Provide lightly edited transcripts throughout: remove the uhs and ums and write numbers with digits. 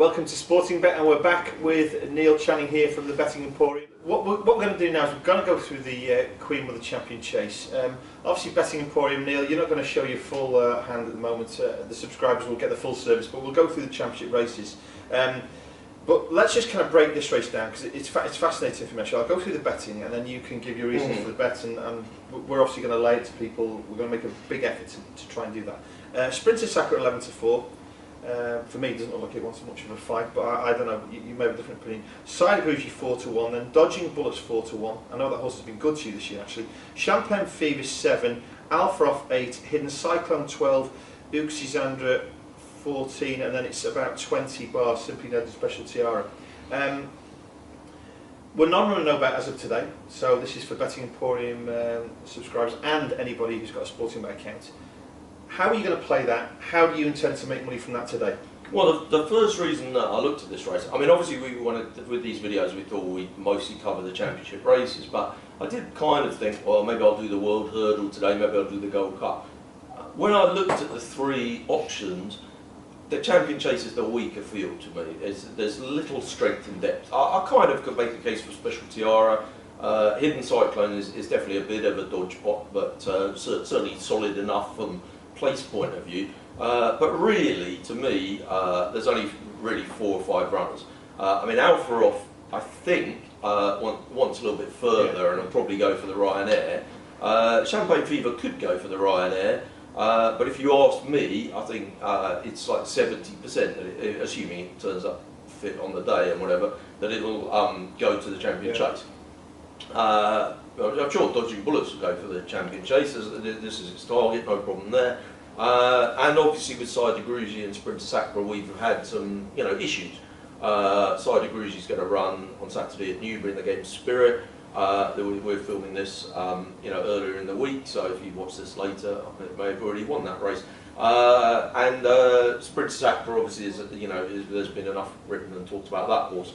Welcome to Sportingbet, and we're back with Neil Channing here from the Betting Emporium. What we're going to do now is we're going to go through the Queen Mother Champion Chase. Obviously, Betting Emporium, Neil, you're not going to show your full hand at the moment. The subscribers will get the full service, but we'll go through the championship races. But let's just kind of break this race down because it's fascinating information. I'll go through the betting, and then you can give your reasons for the bet, and we're obviously going to lay it to people. We're going to make a big effort to try and do that. Sprinter Sacre 11-4. For me, it doesn't look like it wants much of a fight, but I don't know, you may have a different opinion. Side Bougie 4-1, then Dodging Bullets 4-1. I know that horse has been good to you this year actually. Champagne Fever 7, Alpha Off 8, Hidden Cyclone 12, Uxisandra 14, and then it's about 20 bar Simply Ned and Special Tiara. We're not going to know about as of today, so this is for Betting Emporium subscribers and anybody who's got a Sportingbet account. How are you going to play that? How do you intend to make money from that today? Well, the first reason that I looked at this race, I mean, obviously we wanted, with these videos, we thought we'd mostly cover the championship races, but I did kind of think, well, maybe I'll do the World Hurdle today, maybe I'll do the Gold Cup. When I looked at the three options, the Champion Chase is the weaker field to me. There's little strength and depth. I kind of could make the case for Special Tiara. Hidden Cyclone is definitely a bit of a dodge pot, but certainly solid enough from place point of view, but really to me there's only really 4 or 5 runners. I mean, Alpha Off I think wants a little bit further, and I'll probably go for the Ryanair. Champagne Fever could go for the Ryanair, but if you asked me, I think it's like 70%, assuming it turns up fit on the day and whatever, that it'll go to the Champion Chase. I'm sure Dodging Bullets will go for the Champion Chase. This is its target, no problem there. And obviously with Side Grugy and Sprinter Sacre, we've had some issues. Side Grugy is going to run on Saturday at Newbury in the game Spirit. We're filming this earlier in the week, so if you watch this later, it may have already won that race. And Sprinter Sacre obviously is, there's been enough written and talked about that horse.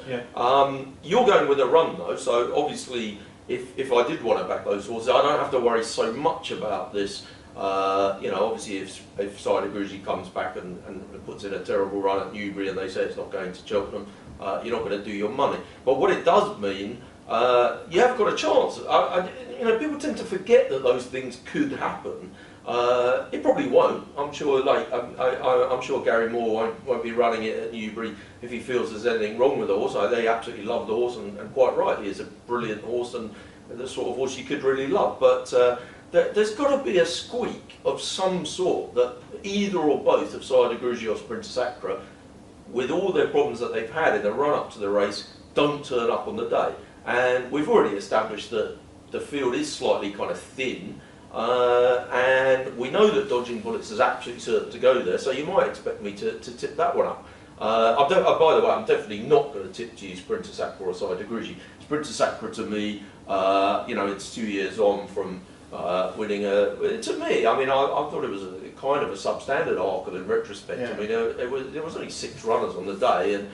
You're going with a run though, so obviously if I did want to back those horses, I don't have to worry so much about this. Obviously if Side Grugy comes back and puts in a terrible run at Newbury and they say it's not going to Cheltenham, you're not going to do your money. But what it does mean, you have got a chance. People tend to forget that those things could happen. It probably won't. I'm sure. I'm sure Gary Moore won't be running it at Newbury if he feels there's anything wrong with the horse. They absolutely love the horse, and quite rightly, it's a brilliant horse and the sort of horse you could really love. But there's got to be a squeak of some sort that either or both of Side Grugy or Sprinter Sacre, with all their problems that they've had in the run-up to the race, don't turn up on the day. And we've already established that the field is slightly kind of thin. And we know that Dodging Bullets is absolutely certain to go there, so you might expect me to tip that one up. By the way, I'm definitely not going to tip to you Sprinter Sacre or Side Grugy. Sprinter Sacre to me, it's 2 years on from winning to me, I mean, I thought it was a kind of a substandard arc in retrospect. I mean, there was only 6 runners on the day, and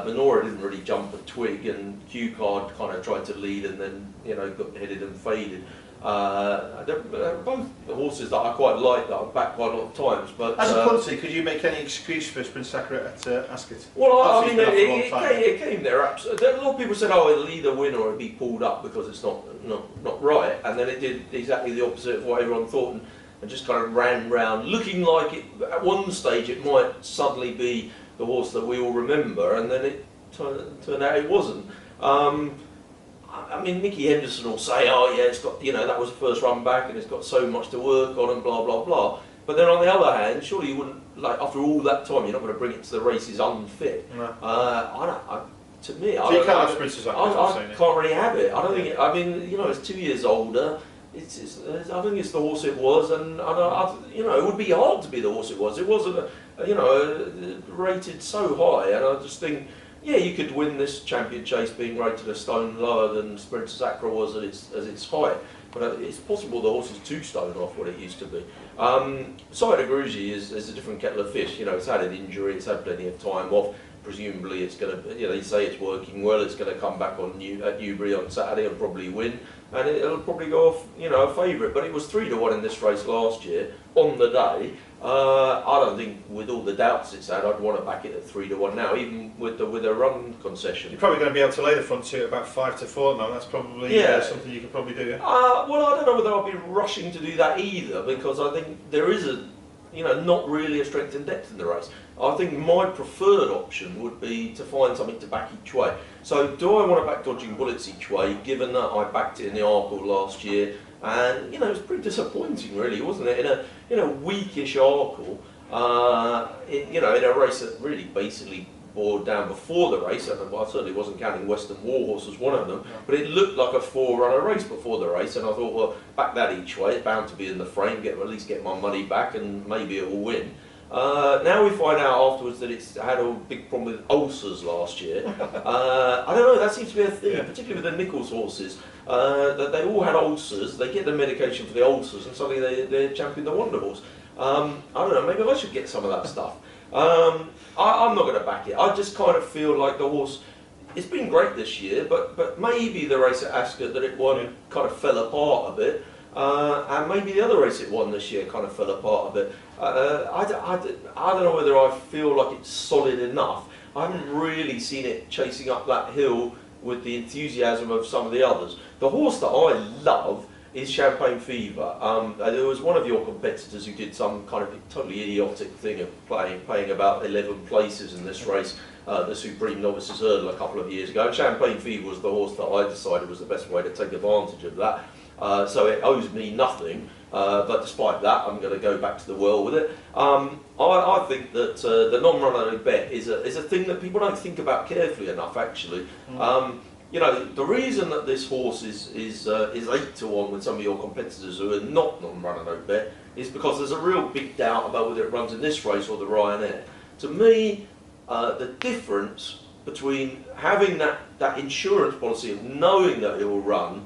Minora didn't really jump a twig, and Q Card kind of tried to lead and then got headed and faded. They're both horses that I quite like, that I've backed quite a lot of times. But as a punter, could you make any excuse for Sprinter Sacre at Ascot? Well, I mean, it came there. A lot of people said, "Oh, it'll either win or it'll be pulled up because it's not right," and then it did exactly the opposite of what everyone thought, and just kind of ran round, looking like it. At one stage, it might suddenly be the horse that we all remember, and then it turned out it wasn't. I mean, Nicky Henderson will say, "Oh yeah, it's got that was the first run back, and it's got so much to work on, and blah blah blah." But then on the other hand, surely you wouldn't, like, after all that time, you're not going to bring it to the races unfit. No. To me, so you can't have Sprinter Sacre. I can't really have it. I don't think. I mean, it's 2 years older. I think it's the horse it was, and it would be hard to be the horse it was. It wasn't, rated so high, and I just think. Yeah, you could win this Champion Chase being rated a stone lower than Sprinter Sacre was at its height, but it's possible the horse is 2 stone off what it used to be. Side Grugy is a different kettle of fish. It's had an injury, it's had plenty of time off. presumably it's going to, they say it's working well, it's going to come back on at Newbury on Saturday and probably win, and it'll probably go off, a favourite. But it was 3-1 in this race last year on the day. I don't think, with all the doubts it's had, I'd want to back it at 3-1 now, even with a run concession. You're probably going to be able to lay the front two at about 5-4 now. That's probably something you could probably do. Yeah? Well, I don't know whether I'll be rushing to do that either, because I think there is not really a strength and depth in the race. I think my preferred option would be to find something to back each way. So do I want to back Dodging Bullets each way, given that I backed it in the Arkle last year, and it was pretty disappointing really, wasn't it? In a weakish Arkle, in a race that really basically boiled down before the race, and I certainly wasn't counting Western Warhorse as one of them, but it looked like a 4-runner race before the race, and I thought, well, back that each way, it's bound to be in the frame, at least get my money back, and maybe it will win. Now we find out afterwards that it's had a big problem with ulcers last year. I don't know, that seems to be a theme, particularly with the Nichols horses, that they all had ulcers, they get the medication for the ulcers, and suddenly they're champion the Wonder Horse. I don't know, maybe I should get some of that stuff. I'm not going to back it. I just kind of feel like the horse, it's been great this year, but maybe the race at Ascot that it won kind of fell apart a bit, and maybe the other race it won this year kind of fell apart a bit. I don't know whether I feel like it's solid enough. I haven't really seen it chasing up that hill with the enthusiasm of some of the others. The horse that I love is Champagne Fever. There was one of your competitors who did some kind of totally idiotic thing of paying about 11 places in this race, the Supreme Novices Hurdle, a couple of years ago. And Champagne Fever was the horse that I decided was the best way to take advantage of that. So it owes me nothing, but despite that, I'm going to go back to the well with it. I think that the non-runner bet is a thing that people don't think about carefully enough, actually. The reason that this horse is 8-1 with some of your competitors who are not non-runner no bet is because there's a real big doubt about whether it runs in this race or the Ryanair. To me, the difference between having that insurance policy of knowing that it will run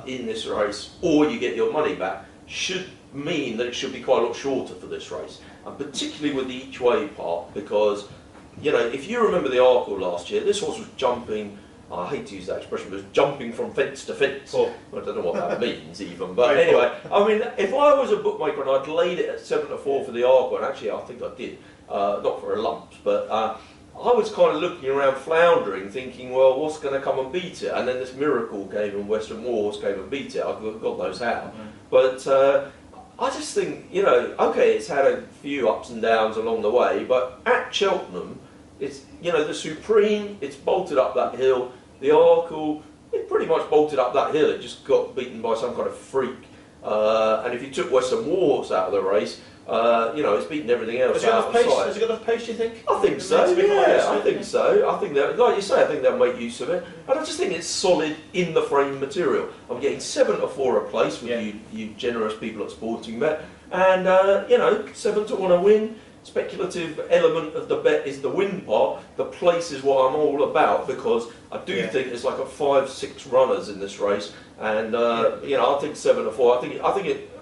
in this race or you get your money back should mean that it should be quite a lot shorter for this race, and particularly with the each way part, because if you remember the Arkle last year, this horse was jumping, I hate to use that expression, but it was jumping from fence to fence. I don't know what that means even, but anyway, I mean, if I was a bookmaker and I'd laid it at 7-4 for the Arkle, and actually I think I did, not for a lump, but I was kind of looking around floundering, thinking, well, what's going to come and beat it? And then this miracle came and Western Warhorse came and beat it. I got those out. But I just think, okay, it's had a few ups and downs along the way, but at Cheltenham, it's, the Supreme, it's bolted up that hill. The Arkle, it pretty much bolted up that hill. It just got beaten by some kind of freak. And if you took Western Warhorse out of the race, it's beaten everything else. Has it got enough pace, do you think? I think so, yeah, I think so. I think that, like you say, I think they'll make use of it. And I just think it's solid in the frame material. I'm getting 7-4 a place with you generous people at Sportingbet. And, 7-1 a win. Speculative element of the bet is the win part. The place is what I'm all about, because I do think there's like 5-6 runners in this race. And, I think 7-4.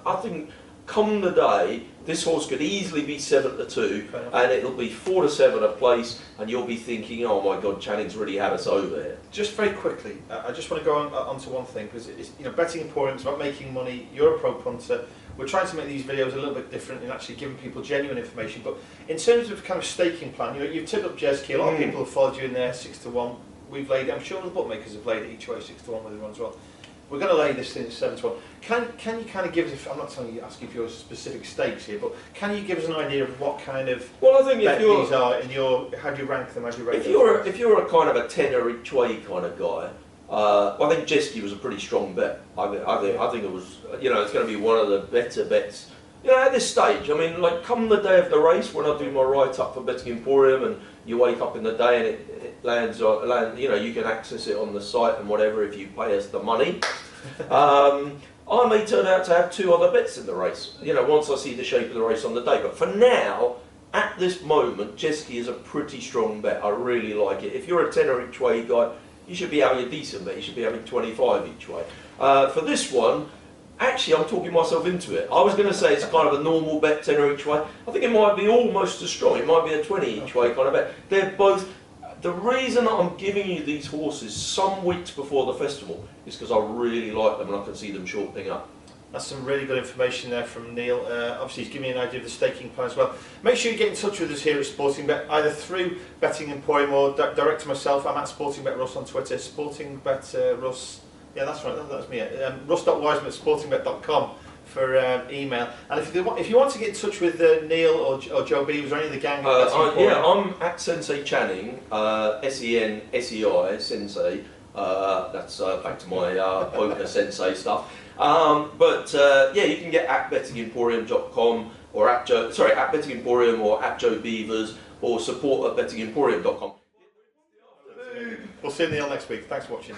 I think come the day, this horse could easily be 7-2, and it'll be 4-7 a place, and you'll be thinking, oh my God, Channing's really had us over here. Just very quickly, I just want to go on to one thing, because it's, Betting Emporium is about making money. You're a pro-punter. We're trying to make these videos a little bit different and actually giving people genuine information. But in terms of kind of staking plan, you've tipped up Jeski. A lot of people have followed you in there 6-1. We've laid. I'm sure the bookmakers have laid it each way 6-1 with everyone as well. We're going to lay this in 7-1. Can you kind of give us? I'm not telling you, asking for your specific stakes here, but can you give us an idea of what kind of I think bet these are in your? How do you rank them? How do you rate them? If you're a kind of a tenner each way kind of guy, I think Jeski was a pretty strong bet. I think it was. It's going to be one of the better bets. At this stage, I mean, like come the day of the race when I do my write-up for Betting Emporium, and you wake up in the day and it lands. You can access it on the site and whatever if you pay us the money. I may turn out to have 2 other bets in the race. Once I see the shape of the race on the day. But for now, at this moment, Jeski is a pretty strong bet. I really like it. If you're a tenner each way guy, you should be having a decent bet. You should be having 25 each way. For this one, actually, I'm talking myself into it. I was going to say it's kind of a normal bet, tenner each way. I think it might be almost as strong. It might be a 20 each way kind of bet. They're both The reason that I'm giving you these horses some weeks before the festival is because I really like them and I can see them shortening up. That's some really good information there from Neil. Obviously, he's giving me an idea of the staking plan as well. Make sure you get in touch with us here at Sportingbet, either through Betting Emporium or direct to myself. I'm at Sportingbet Russ on Twitter. Sportingbet Russ. Yeah, that's right. That's me. Russ.wiseman@sportingbet.com for email. And if you want to get in touch with Neil or Joe Beavers or any of the gang, yeah, I'm at Sensei Channing, SENSEI Sensei. That's back to my poker sensei stuff. Yeah, you can get at bettingemporium.com or at Betting Emporium or at Joe Beavers or support at bettingemporium.com. We'll see Neil next week. Thanks for watching.